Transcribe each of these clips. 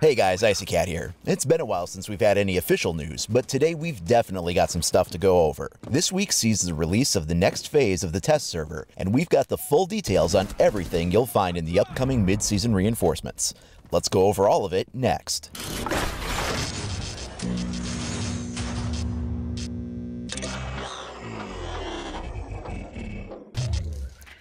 Hey guys, IcyCat here. It's been a while since we've had any official news, but today we've definitely got some stuff to go over. This week sees the release of the next phase of the test server, and we've got the full details on everything you'll find in the upcoming mid-season reinforcements. Let's go over all of it next.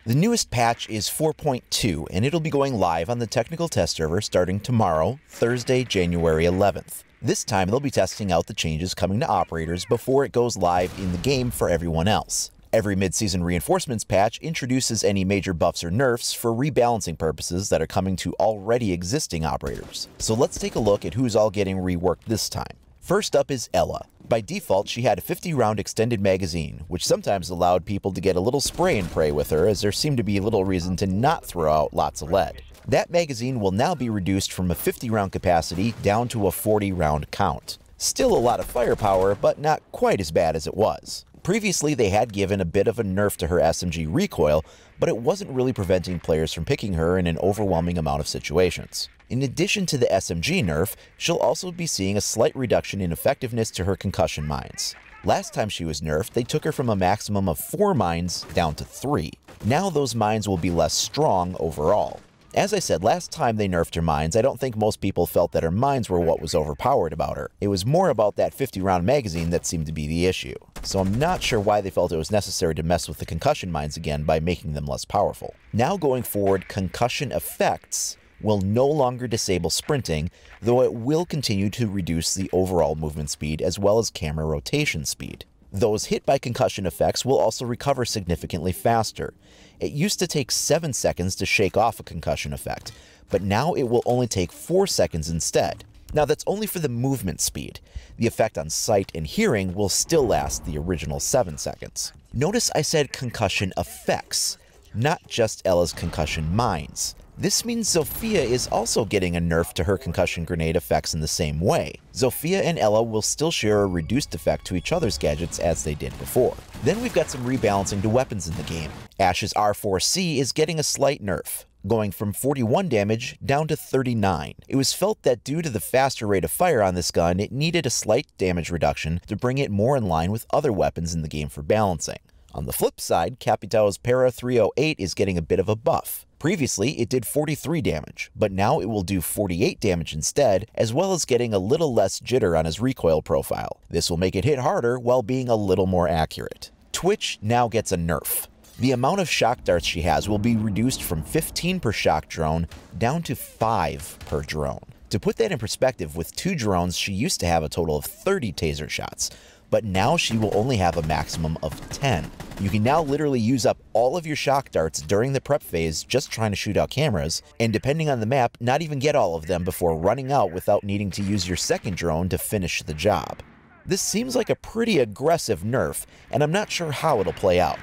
The newest patch is 4.2, and it'll be going live on the technical test server starting tomorrow, Thursday, January 11th. This time they'll be testing out the changes coming to operators before it goes live in the game for everyone else. Every mid-season reinforcements patch introduces any major buffs or nerfs for rebalancing purposes that are coming to already existing operators. So let's take a look at who's all getting reworked this time. First up is Ela. By default, she had a 50-round extended magazine, which sometimes allowed people to get a little spray and pray with her, as there seemed to be little reason to not throw out lots of lead. That magazine will now be reduced from a 50-round capacity down to a 40-round count. Still a lot of firepower, but not quite as bad as it was. Previously, they had given a bit of a nerf to her SMG recoil, but it wasn't really preventing players from picking her in an overwhelming amount of situations. In addition to the SMG nerf, she'll also be seeing a slight reduction in effectiveness to her concussion mines. Last time she was nerfed, they took her from a maximum of 4 mines down to 3. Now those mines will be less strong overall. As I said, last time they nerfed her mines, I don't think most people felt that her mines were what was overpowered about her. It was more about that 50-round magazine that seemed to be the issue. So I'm not sure why they felt it was necessary to mess with the concussion mines again by making them less powerful. Now going forward, concussion effects will no longer disable sprinting, though it will continue to reduce the overall movement speed as well as camera rotation speed. Those hit by concussion effects will also recover significantly faster. It used to take 7 seconds to shake off a concussion effect, but now it will only take 4 seconds instead. Now that's only for the movement speed. The effect on sight and hearing will still last the original 7 seconds. Notice I said concussion effects, not just Ela's concussion mines. This means Zofia is also getting a nerf to her concussion grenade effects in the same way. Zofia and Ela will still share a reduced effect to each other's gadgets as they did before. Then we've got some rebalancing to weapons in the game. Ash's R4C is getting a slight nerf, going from 41 damage down to 39. It was felt that due to the faster rate of fire on this gun, it needed a slight damage reduction to bring it more in line with other weapons in the game for balancing. On the flip side, Capitão's Para 308 is getting a bit of a buff. Previously, it did 43 damage, but now it will do 48 damage instead, as well as getting a little less jitter on his recoil profile. This will make it hit harder while being a little more accurate. Twitch now gets a nerf. The amount of shock darts she has will be reduced from 15 per shock drone down to 5 per drone. To put that in perspective, with 2 drones, she used to have a total of 30 taser shots, but now she will only have a maximum of 10. You can now literally use up all of your shock darts during the prep phase just trying to shoot out cameras, and depending on the map, not even get all of them before running out without needing to use your second drone to finish the job. This seems like a pretty aggressive nerf, and I'm not sure how it'll play out.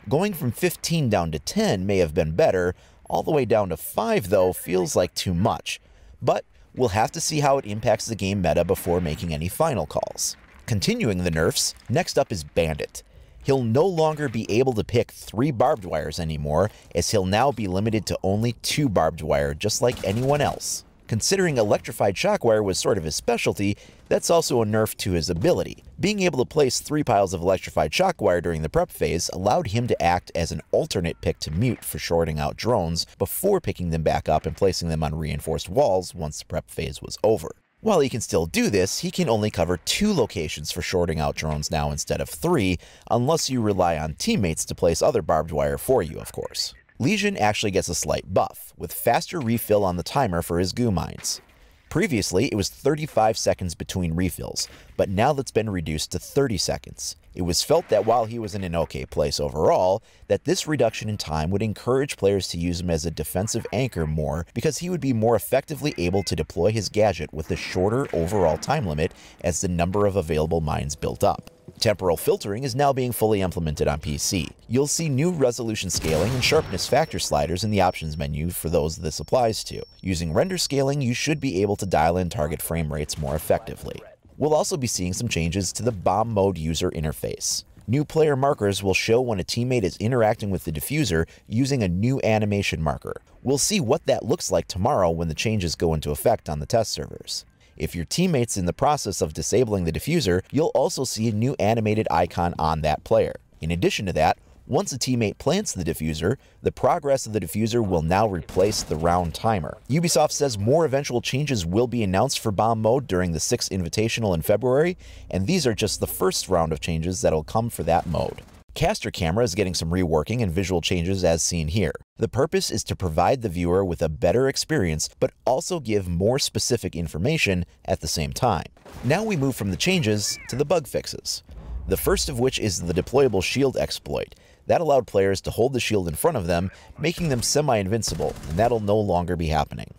Going from 15 down to 10 may have been better, all the way down to 5 though feels like too much. But we'll have to see how it impacts the game meta before making any final calls. Continuing the nerfs, next up is Bandit. He'll no longer be able to pick 3 barbed wires anymore, as he'll now be limited to only 2 barbed wire, just like anyone else. Considering electrified shockwire was sort of his specialty, that's also a nerf to his ability. Being able to place 3 piles of electrified shockwire during the prep phase allowed him to act as an alternate pick to mute for shorting out drones before picking them back up and placing them on reinforced walls once the prep phase was over. While he can still do this, he can only cover 2 locations for shorting out drones now instead of 3, unless you rely on teammates to place other barbed wire for you, of course. Legion actually gets a slight buff, with faster refill on the timer for his goo mines. Previously, it was 35 seconds between refills, but now that's been reduced to 30 seconds. It was felt that while he was in an okay place overall, that this reduction in time would encourage players to use him as a defensive anchor more, because he would be more effectively able to deploy his gadget with a shorter overall time limit as the number of available mines built up. Temporal filtering is now being fully implemented on PC. You'll see new resolution scaling and sharpness factor sliders in the options menu for those this applies to. Using render scaling, you should be able to dial in target frame rates more effectively. We'll also be seeing some changes to the bomb mode user interface. New player markers will show when a teammate is interacting with the diffuser using a new animation marker. We'll see what that looks like tomorrow when the changes go into effect on the test servers. If your teammate's in the process of disabling the diffuser, you'll also see a new animated icon on that player. In addition to that, once a teammate plants the diffuser, the progress of the diffuser will now replace the round timer. Ubisoft says more eventual changes will be announced for bomb mode during the 6th Invitational in February, and these are just the first round of changes that'll come for that mode. Caster camera is getting some reworking and visual changes as seen here. The purpose is to provide the viewer with a better experience, but also give more specific information at the same time. Now we move from the changes to the bug fixes. The first of which is the deployable shield exploit. That allowed players to hold the shield in front of them, making them semi-invincible, and that'll no longer be happening.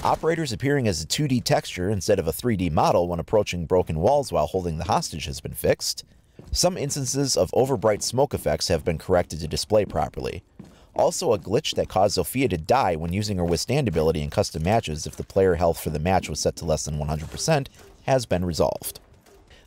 Operators appearing as a 2D texture instead of a 3D model when approaching broken walls while holding the hostage has been fixed. Some instances of overbright smoke effects have been corrected to display properly. Also, a glitch that caused Zofia to die when using her withstand ability in custom matches if the player health for the match was set to less than 100% has been resolved.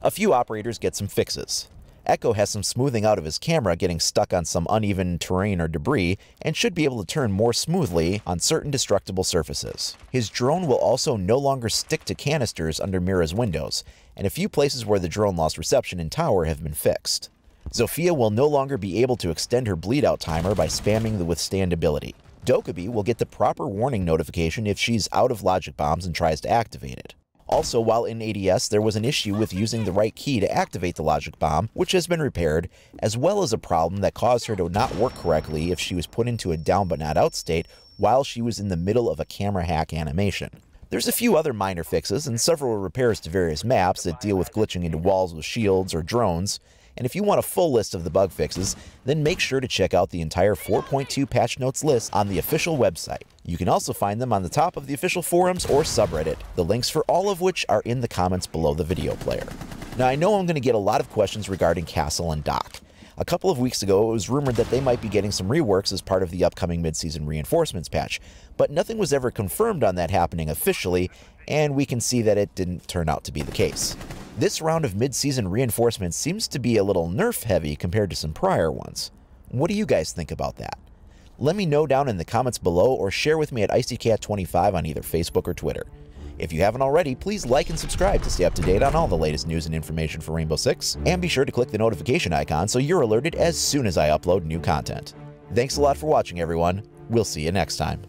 A few operators get some fixes. Echo has some smoothing out of his camera getting stuck on some uneven terrain or debris, and should be able to turn more smoothly on certain destructible surfaces. His drone will also no longer stick to canisters under Mira's windows, and a few places where the drone lost reception in tower have been fixed. Zofia will no longer be able to extend her bleed-out timer by spamming the withstand ability. Dokkaebi will get the proper warning notification if she's out of logic bombs and tries to activate it. Also, while in ADS, there was an issue with using the right key to activate the logic bomb, which has been repaired, as well as a problem that caused her to not work correctly if she was put into a down but not out state while she was in the middle of a camera hack animation. There's a few other minor fixes and several repairs to various maps that deal with glitching into walls with shields or drones, and if you want a full list of the bug fixes, then make sure to check out the entire 4.2 patch notes list on the official website. You can also find them on the top of the official forums or subreddit, the links for all of which are in the comments below the video player. Now I know I'm going to get a lot of questions regarding Castle and Dock. A couple of weeks ago, it was rumored that they might be getting some reworks as part of the upcoming mid-season reinforcements patch, but nothing was ever confirmed on that happening officially, and we can see that it didn't turn out to be the case. This round of mid-season reinforcements seems to be a little nerf heavy compared to some prior ones. What do you guys think about that? Let me know down in the comments below or share with me at IcyCat25 on either Facebook or Twitter. If you haven't already, please like and subscribe to stay up to date on all the latest news and information for Rainbow Six, and be sure to click the notification icon so you're alerted as soon as I upload new content. Thanks a lot for watching, everyone. We'll see you next time.